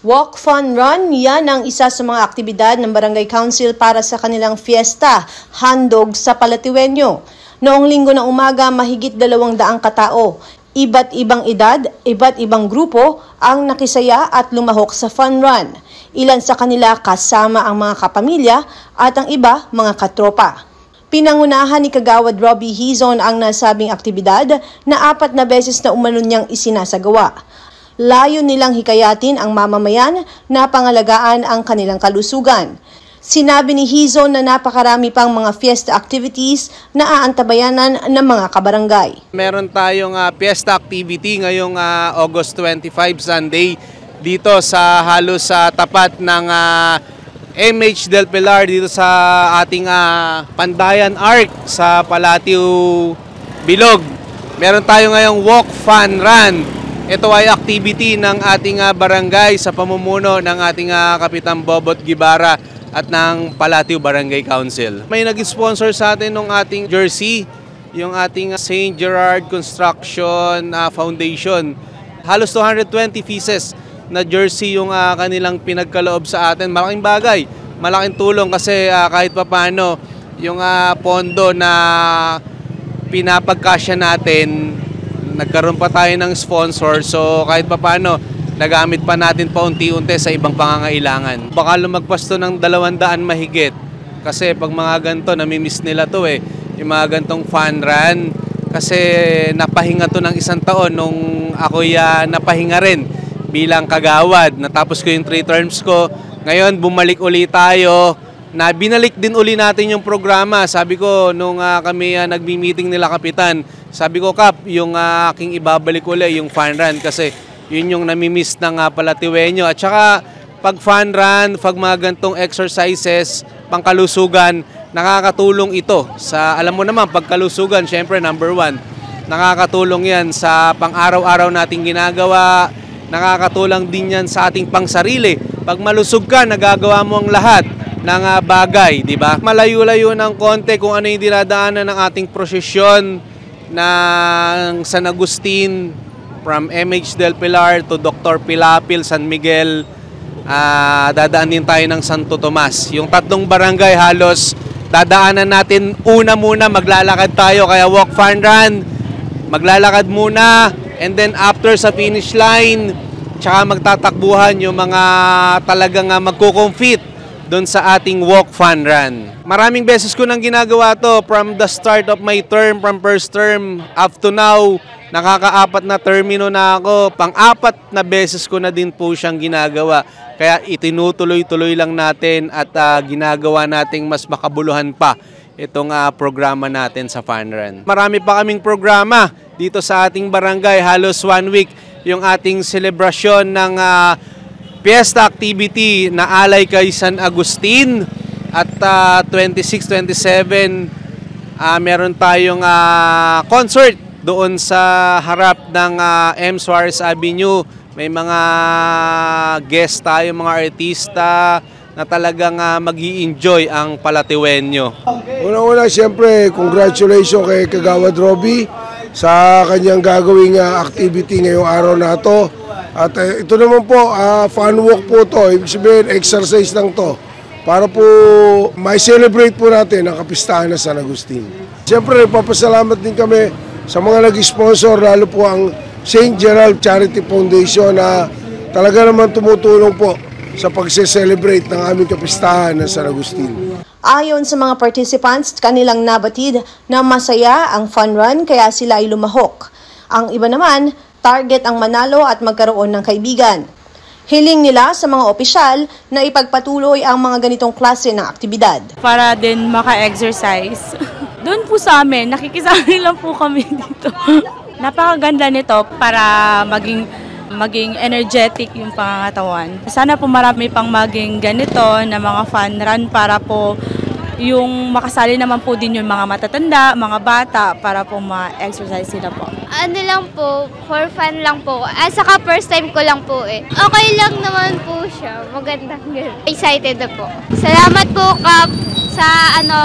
Walk, Fun, Run, yan ang isa sa mga aktibidad ng Barangay Council para sa kanilang fiesta, handog sa Palatiwenyo. Noong linggo ng umaga, mahigit 200 katao. Iba't ibang edad, iba't ibang grupo ang nakisaya at lumahok sa Fun Run. Ilan sa kanila kasama ang mga kapamilya at ang iba mga katropa. Pinangunahan ni Kagawad Robbie Hizon ang nasabing aktibidad na 4 na beses na umano niyang isinasagawa. Layo nilang hikayatin ang mamamayan na pangalagaan ang kanilang kalusugan. Sinabi ni Hizon na napakarami pang mga fiesta activities na aantabayanan ng mga kabarangay. Meron tayong fiesta activity ngayong August 25 Sunday dito sa halos sa tapat ng MH Del Pilar dito sa ating Pandayan Arc sa Palatio Bilog. Meron tayo ngayong Walk, Fun, Run. Ito ay activity ng ating barangay sa pamumuno ng ating Kapitan Bobot Gibara at ng Palatio Barangay Council. May nag-sponsor sa atin ng ating jersey, yung ating St. Gerard Construction Foundation. Halos 220 pieces na jersey yung kanilang pinagkaloob sa atin. Malaking bagay, malaking tulong kasi kahit papano yung pondo na pinapagkasya natin, nagkaroon pa tayo ng sponsor, so kahit papano nagamit pa natin paunti-unti sa ibang pangangailangan. Baka lumagpas to ng 200 mahigit kasi pag mga ganito namimiss nila to yung mga gantong fun run kasi napahinga to ng 1 taon nung ako'y napahinga rin bilang kagawad. Natapos ko yung 3 terms ko, ngayon bumalik uli tayo na binalik din uli natin yung programa. Sabi ko nung kami nagmi-meeting nila Kapitan, sabi ko, Kap, yung aking ibabalik uli yung fun run kasi yun yung namimiss ng Palatiwenyo. At saka pag fun run, pag mga gantong exercises, pangkalusugan, nakakatulong ito. Sa, alam mo naman, pagkalusugan, syempre number 1, nakakatulong yan sa pang-araw-araw nating ginagawa, nakakatulong din yan sa ating pangsarili. Pag malusog ka, nagagawa mo ang lahat ng bagay, di ba? Malayo-layo ng konti kung ano yung dinadaanan ng ating prosesyon ng San Agustin, from MH Del Pilar to Dr. Pilapil, San Miguel, dadaan din tayo ng Santo Tomas. Yung 3 barangay halos dadaanan natin una muna, maglalakad tayo, kaya walk, fun, run, maglalakad muna, and then after sa finish line, tsaka magtatakbuhan yung mga talagang magko-compete doon sa ating walk, fun, run. Maraming beses ko nang ginagawa to from the start of my term, from first term up to now. Nakaka-4 na termino na ako. Pang-4 na beses ko na din po siyang ginagawa. Kaya itinutuloy-tuloy lang natin at ginagawa nating mas makabuluhan pa itong programa natin sa Fun Run. Marami pa kaming programa dito sa ating barangay. Halos 1 week yung ating selebrasyon ng fiesta activity na alay kay San Agustin. At 26, 27, meron tayong concert doon sa harap ng M. Suarez Avenue. May mga guest tayo, mga artista na talagang mag-i-enjoy ang Palatiwenyo. Una-una, siyempre, congratulations kay Kagawad Robbie sa kanyang gagawing activity ngayong araw na ito. At ito naman po, fun walk po to. Ibig sabihin, exercise lang to. Para po may celebrate po natin ang kapistahan ng San Agustin. Siyempre, nagpapasalamat din kami sa mga nag-sponsor, lalo po ang St. Gerald Charity Foundation na talaga naman tumutulong po sa pagse-celebrate ng aming kapistahan ng San Agustin. Ayon sa mga participants, kanilang nabatid na masaya ang fun run kaya sila ay lumahok. Ang iba naman, target ang manalo at magkaroon ng kaibigan. Hiling nila sa mga opisyal na ipagpatuloy ang mga ganitong klase ng aktibidad. Para din maka-exercise. Doon po sa amin, nakikisali lang po kami dito. Napakaganda nito para maging energetic yung pangangatawan. Sana po marami pang maging ganito na mga fun run para po yung makasali naman po din yung mga matatanda, mga bata para po ma-exercise sila po. Ano lang po, for fun lang po. Saka first time ko lang po Okay lang naman po siya. Maganda. Excited na po. Salamat po, Kap, sa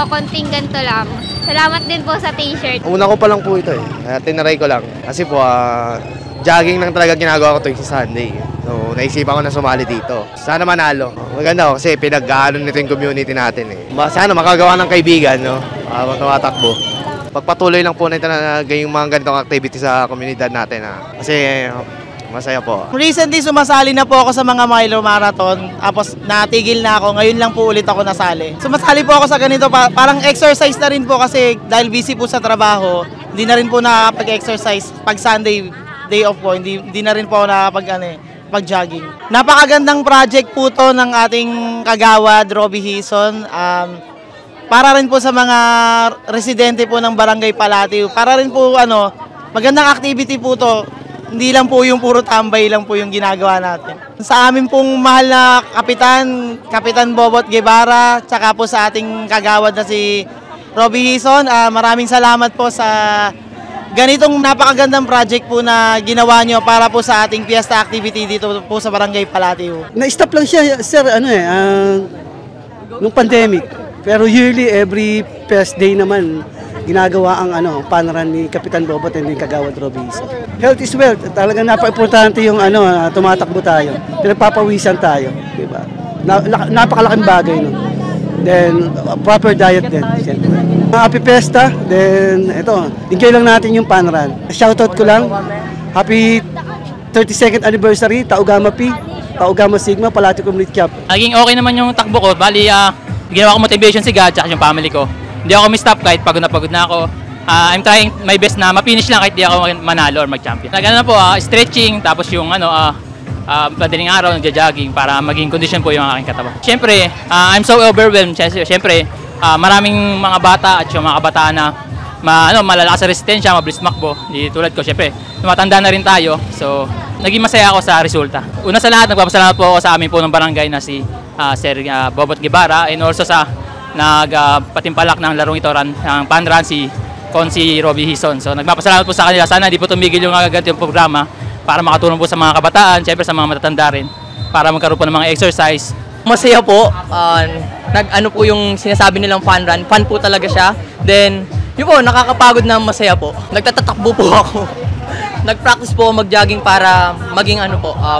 konting ganito lang. Salamat din po sa t-shirt. Una ko pa lang po ito Tinaray ko lang. Kasi po, jogging lang talaga ginagawa ko tuwing sa Sunday. So, naisipan ko na sumali dito. Sana manalo. Maganda kasi pinag-aaral nito yung community natin eh. Sana makagawa ng kaibigan, no? Tumatakbo. Pagpatuloy lang po natin na yung mga ganitong activity sa komunidad natin. Kasi masaya po. Recently, sumasali na po ako sa mga mile marathon. Tapos natigil na ako. Ngayon lang po ulit ako nasali. Sumasali po ako sa ganito. Parang exercise na rin po kasi dahil busy po sa trabaho, hindi na rin po nakakapag-exercise. Pag Sunday, day off po, hindi na rin po ako pag-jogging. Napakagandang project po to ng ating kagawad, Robbie Hison. Para rin po sa mga residente po ng Barangay Palatio. Para rin po magandang activity po to. Hindi lang po yung puro tambay lang po yung ginagawa natin. Sa amin pong mahal na Kapitan Bobot Guevara, tsaka po sa ating kagawad na si Robbie Hison, maraming salamat po sa ganitong napakagandang project po na ginawa nyo para po sa ating fiesta activity dito po sa Barangay Palatio. Na-stop lang siya, sir, nung pandemic. Pero yearly, every first day naman, ginagawa ang panran ni Kapitan Bobot and ni Kagawad Robbie Hison. Health is wealth. Talagang napaka-importante yung tumatakbo tayo. Pinagpapawisan tayo. Diba? Napakalaking bagay. No? Then, proper diet din. Happy Fiesta. Then, enjoy lang natin yung panran. Shoutout ko lang. Happy 32nd anniversary, Taugama P, Taugama Sigma, Palatio Community Cup. Naging okay naman yung takbo ko. Bali, ginawa ko motivation si God at yung family ko. Hindi ako stop kahit pagod na ako. I'm trying my best na ma-finish lang kahit di ako manalo or mag-champion. Nagano na po, stretching, tapos yung madaling araw, nagja-jogging para maging condition po yung aking katawan. Siyempre, I'm so overwhelmed. Siyempre, maraming mga bata at yung mga kabataan na malalakas sa resistensya, mabilis makbo. Di tulad ko, siyempre, tumatanda na rin tayo. So, naging masaya ako sa resulta. Una sa lahat, nagpapasalamat po ako sa amin po ng barangay na si Sir Bobot Guevara and also sa nagpatimpalak ng larong ito, ng panran si Robbie Hison. So, nagpapasalamat po sa kanila. Sana di po tumigil yung ganitong programa para makatulong po sa mga kabataan, siyempre sa mga matatanda rin, para magkaroon po ng mga exercise. Masaya po. Po yung sinasabi nilang fun run. Fun po talaga siya. Then, yun po, nakakapagod na masaya po. Nagtatatakbo po ako. Nag-practice po mag-jogging para maging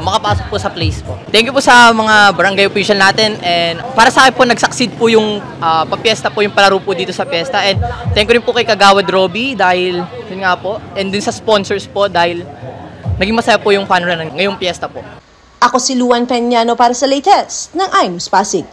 makapasok po sa place po. Thank you po sa mga barangay official natin and para sa akin po nag-succeed po yung pa-fiesta po yung palaro po dito sa fiesta and thank you rin po kay Kagawad Robbie dahil yun nga po and din sa sponsors po dahil naging masaya po yung fun run ngayong fiesta po. Ako si Luan Peñano para sa latest ng iNews Pasig.